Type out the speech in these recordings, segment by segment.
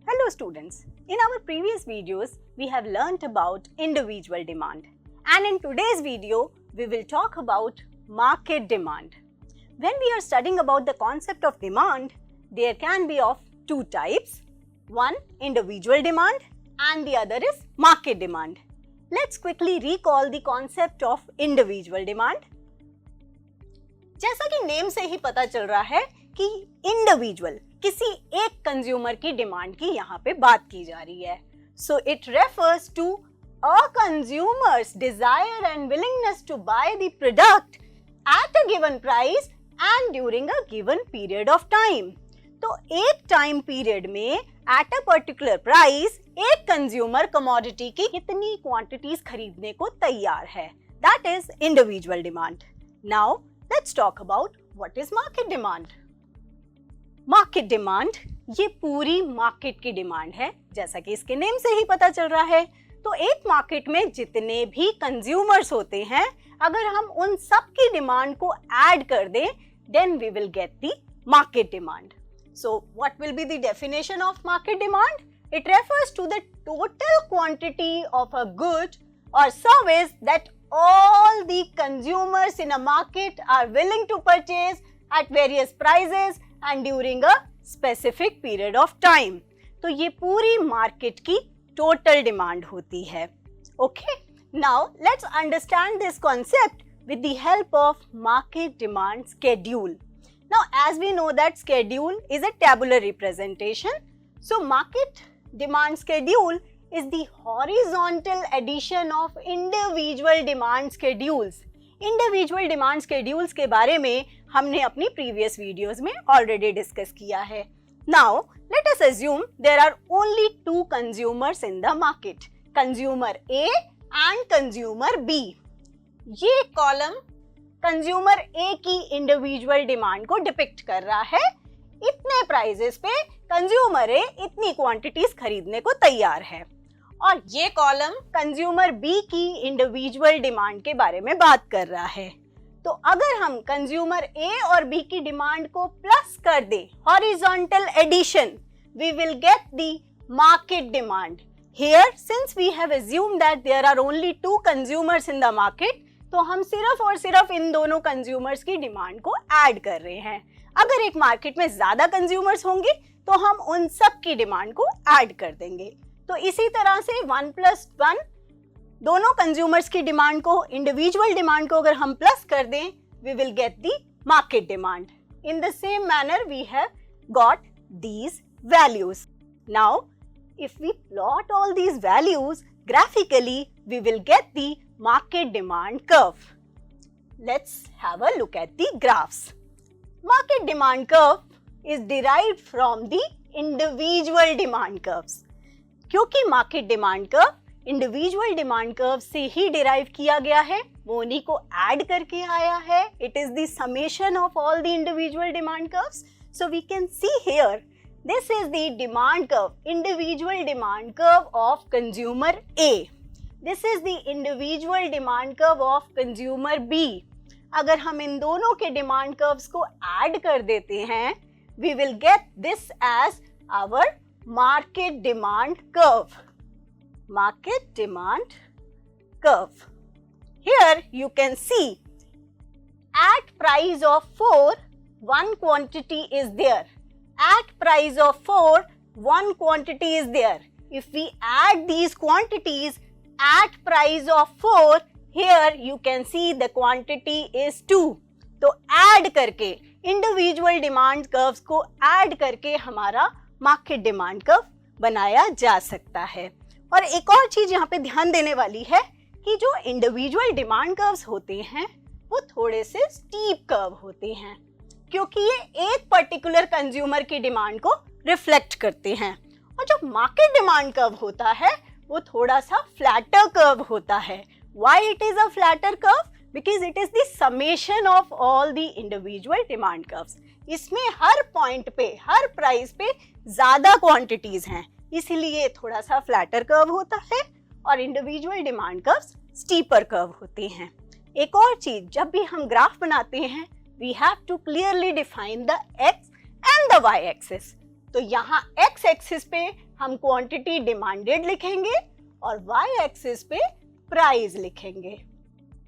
Hello students, in our previous videos we have learnt about individual demand, and in today's video we will talk about market demand. When we are studying about the concept of demand, there can be of two types, one individual demand and the other is market demand. Let's quickly recall the concept of individual demand. जैसा कि name से ही पता चल रहा है कि individual किसी एक कंज्यूमर की डिमांड की यहाँ पे बात की जा रही है. So it refers to a consumer's desire and willingness to buy the product at a given price and during a given period of time. तो एक टाइम पीरियड में एट अ पर्टिकुलर प्राइस एक कंज्यूमर कमोडिटी की कितनी quantities खरीदने को तैयार है. That is individual demand. Now let's talk about what is market demand. Market demand ये पूरी मार्केट की डिमांड है, जैसा कि इसके नेम से ही पता चल रहा है. तो एक मार्केट में जितने भी कंज्यूमर्स होते हैं, अगर हम उन सब की डिमांड को ऐड कर दें, then we will get the market demand. So what will be the definition of market demand? It refers to the total quantity of a good or service that all the consumers in a market are willing to purchase at various prices and during a specific period of time. तो ये पूरी market की total demand होती है. Okay, now let's understand this concept with the help of market demand schedule. Now, as we know that schedule is a tabular representation, so market demand schedule is the horizontal addition of individual demand schedules. Individual demand schedules के बारे में हमने अपनी previous videos में already discuss किया है. Now, let us assume there are only two consumers in the market, consumer A and consumer B. ये column consumer A की individual demand को depict कर रहा है. इतने prices पे consumer A इतनी quantities खरीदने को तैयार है. और ये कॉलम कंज्यूमर बी की इंडिविजुअल डिमांड के बारे में बात कर रहा है. तो अगर हम कंज्यूमर ए और बी की डिमांड को प्लस कर दें, horizontal addition, we will get the market demand. Here since we have assumed that there are only two consumers in the market, तो हम सिर्फ और सिर्फ इन दोनों कंज्यूमर्स की डिमांड को ऐड कर रहे हैं. अगर एक मार्केट में ज्यादा कंज्यूमर्स होंगे तो हम उन सब की डिमांड को ऐड कर देंगे. तो इसी तरह से 1 + 1 दोनों कंज्यूमर्स की डिमांड को, इंडिविजुअल डिमांड को अगर हम प्लस कर दें, we will get the market demand. In the same manner we have got these values. Now if we plot all these values graphically, we will get the market demand curve. Let's have a look at the graphs. Market demand curve is derived from the individual demand curves. क्योंकि market demand curve individual demand curve से ही derive किया गया है, वो उन्हीं को add करके आया है. It is the summation of all the individual demand curves. So we can see here, this is the demand curve, individual demand curve of consumer A. This is the individual demand curve of consumer B. अगर हम इन दोनों के demand curves को add कर देते हैं, we will get this as our market demand curve. Market demand curve. Here you can see at price of 4 one quantity is there. At price of 4 one quantity is there. If we add these quantities at price of 4, here you can see the quantity is 2. तो add करके individual demand curves को add करके हमारा market demand curve बनाया जा सकता है. और एक और चीज यहाँ पे ध्यान देने वाली है कि जो इंडिविजुअल डिमांड कर्व्स होते हैं वो थोड़े से स्टीप कर्व होते हैं, क्योंकि ये एक पर्टिकुलर कंज्यूमर की डिमांड को रिफ्लेक्ट करते हैं. और जो मार्केट डिमांड कर्व होता है वो थोड़ा सा फ्लैटर कर्व होता है. Why it is a flatter curve? Because it is the summation of all the individual demand curves. इसमें हर पॉइंट पे, हर प्राइस पे ज्यादा क्वांटिटीज हैं, इसीलिए थोड़ा सा फ्लैटर कर्व होता है. और individual demand curves steeper curve होते हैं। एक और चीज, जब भी हम ग्राफ बनाते हैं we have to clearly define the X and the Y axis. तो यहाँ एक्स एक्सिस पे हम क्वांटिटी डिमांडेड लिखेंगे और वाई एक्सिस पे प्राइस लिखेंगे।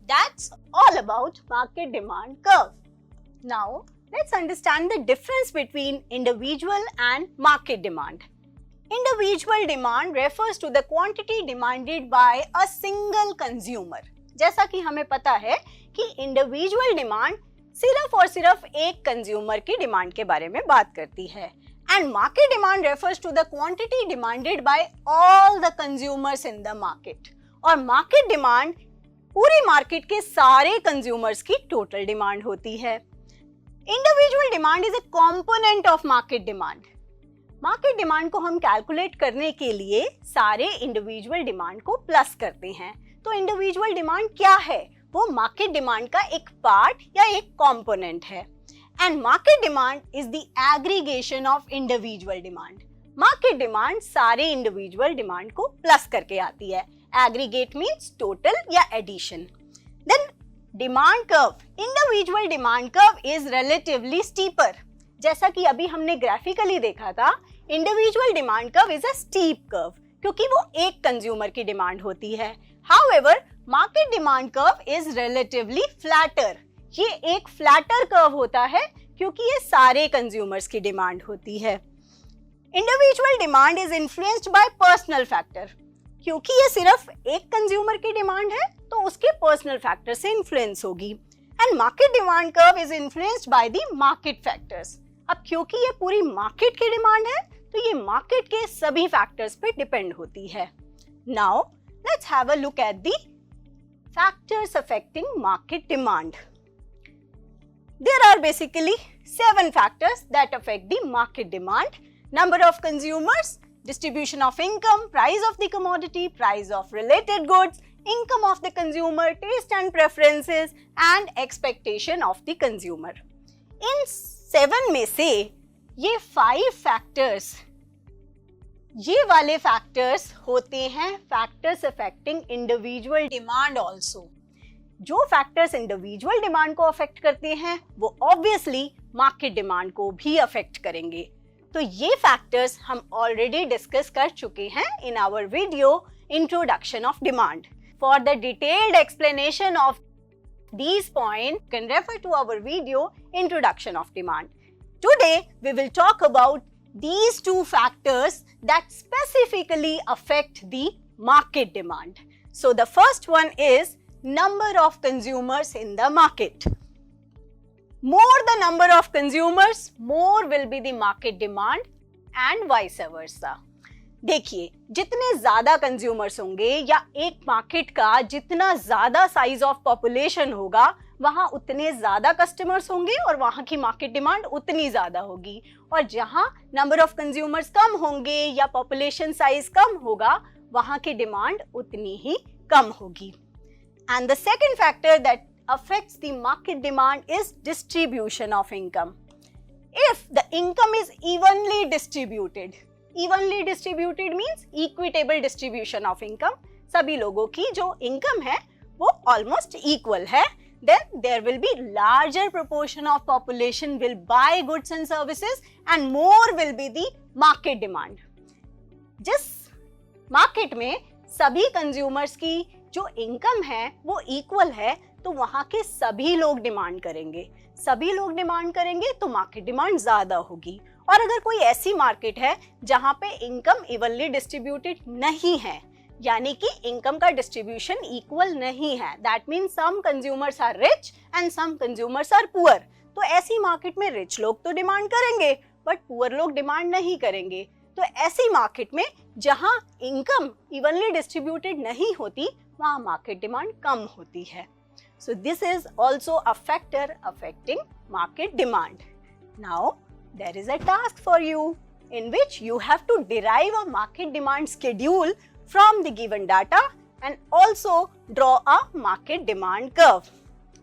That's all about market demand curve. Now, let's understand the difference between individual and market demand. Individual demand refers to the quantity demanded by a single consumer. जैसा कि हमें पता है कि individual demand सिर्फ और सिर्फ एक consumer की demand के बारे में बात करती है, and market demand refers to the quantity demanded by all the consumers in the market. और market demand पूरी मार्केट के सारे कंज्यूमर्स की टोटल डिमांड होती है। Individual demand is a component of market demand. Market demand को हम calculate करने के लिए सारे इंडिविजुअल डिमांड को प्लस करते हैं। तो इंडिविजुअल डिमांड क्या है? वो मार्केट डिमांड का एक पार्ट या एक कंपोनेंट है। And market demand is the aggregation of individual demand. Market demand सारे इंडिविजुअल डिमांड को प्लस करके आती है। Aggregate means total या addition. Then demand curve. Individual demand curve is relatively steeper. जैसा कि अभी हमने ग्राफिकली देखा था, individual demand curve is a steep curve क्योंकि वो एक कंज्यूमर की डिमांड होती है। However, market demand curve is relatively flatter. ये एक flatter curve होता है क्योंकि ये सारे कंज्यूमर्स की डिमांड होती है। Individual demand is influenced by personal factor. क्योंकि ये सिर्फ एक कंज्यूमर की डिमांड है तो उसके पर्सनल फैक्टर से इन्फ्लुएंस होगी। And market demand curve is influenced by the market factors. अब क्योंकि ये पूरी मार्केट की डिमांड है तो ये मार्केट के सभी फैक्टर्स पे डिपेंड होती है। Now let's have a look at the factors affecting market demand. There are basically 7 factors that affect the market demand: number of consumers, distribution of income, price of the commodity, price of related goods, income of the consumer, taste and preferences, and expectation of the consumer. इन 7 में से ये 5 factors, ये वाले factors होते हैं factors affecting individual demand also. जो factors individual demand को affect करते हैं वो obviously market demand को भी affect करेंगे। तो ये फैक्टर्स हम ऑलरेडी डिस्कस कर चुके हैं in our video introduction of demand. For the detailed explanation of these points, you can refer to our video introduction of demand. Today we will talk about these 2 factors that specifically affect the market demand. So the first one is number of consumers in the market. More the number of consumers, more will be the market demand and vice versa. देखिए, जितने ज्यादा consumers होंगे या एक market का जितना ज्यादा size of population होगा वहां उतने ज्यादा कस्टमर्स होंगे और वहां की मार्केट डिमांड उतनी ज्यादा होगी। और जहां नंबर ऑफ कंज्यूमर्स कम होंगे या पॉपुलेशन साइज कम होगा वहां की डिमांड उतनी ही कम होगी। And the second factor that affects the market demand is distribution of income. If the income is evenly distributed means equitable distribution of income, सभी लोगों की जो income है वो almost equal है, then there will be larger proportion of population will buy goods and services and more will be the market demand. जिस market में सभी consumers की जो income है वो equal है तो वहां के सभी लोग डिमांड करेंगे तो मार्केट डिमांड ज्यादा होगी। और अगर कोई ऐसी मार्केट है जहां पे इनकम इवनली डिस्ट्रीब्यूटेड नहीं है, यानी कि इनकम का डिस्ट्रीब्यूशन इक्वल नहीं है, that means some consumers are rich and some consumers are poor, तो ऐसी मार्केट में रिच लोग तो डिमांड करेंगे बट पुअर लोग डिमांड नहीं करेंगे। तो ऐसी मार्केट में जहां इनकम इवनली डिस्ट्रीब्यूटेड नहीं होती वहां मार्केट डिमांड कम होती है। So this is also a factor affecting market demand. Now there is a task for you in which you have to derive a market demand schedule from the given data and also draw a market demand curve.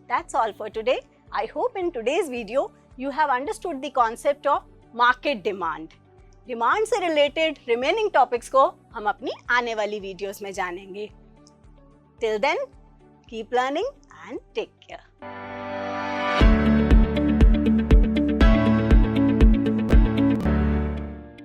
That's all for today. I hope in today's video you have understood the concept of market demand. Demand से related remaining topics को हम अपनी आने वाली videos में जानेंगे। Till then, keep learning and take care.